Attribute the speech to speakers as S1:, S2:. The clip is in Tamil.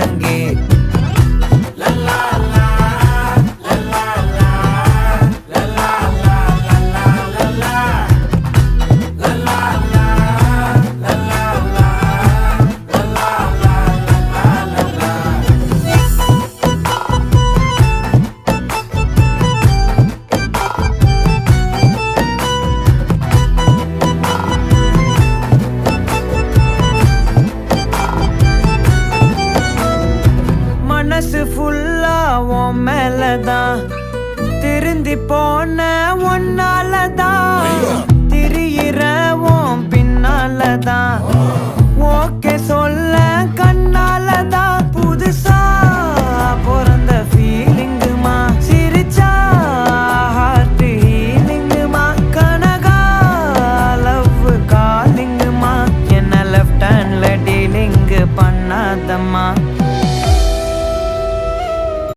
S1: முழங்கே. மனசு ஃபுல்லா உன் மேலதான், திருந்தி போன ஒன்னாலதான், திரியிற உன் பின்னாலதான், ஓகே சொல்ல கண்ணாலதான். புதுசா பிறந்த ஃபீலிங்குமா, சிரிச்சா ஹார்ட் ஹீலிங்குமா, கனகா லவ் காலிங்குமா, என்ன லெஃப்ட் ஹேண்ட்ல டீலிங்கு பண்ணாதம்மா.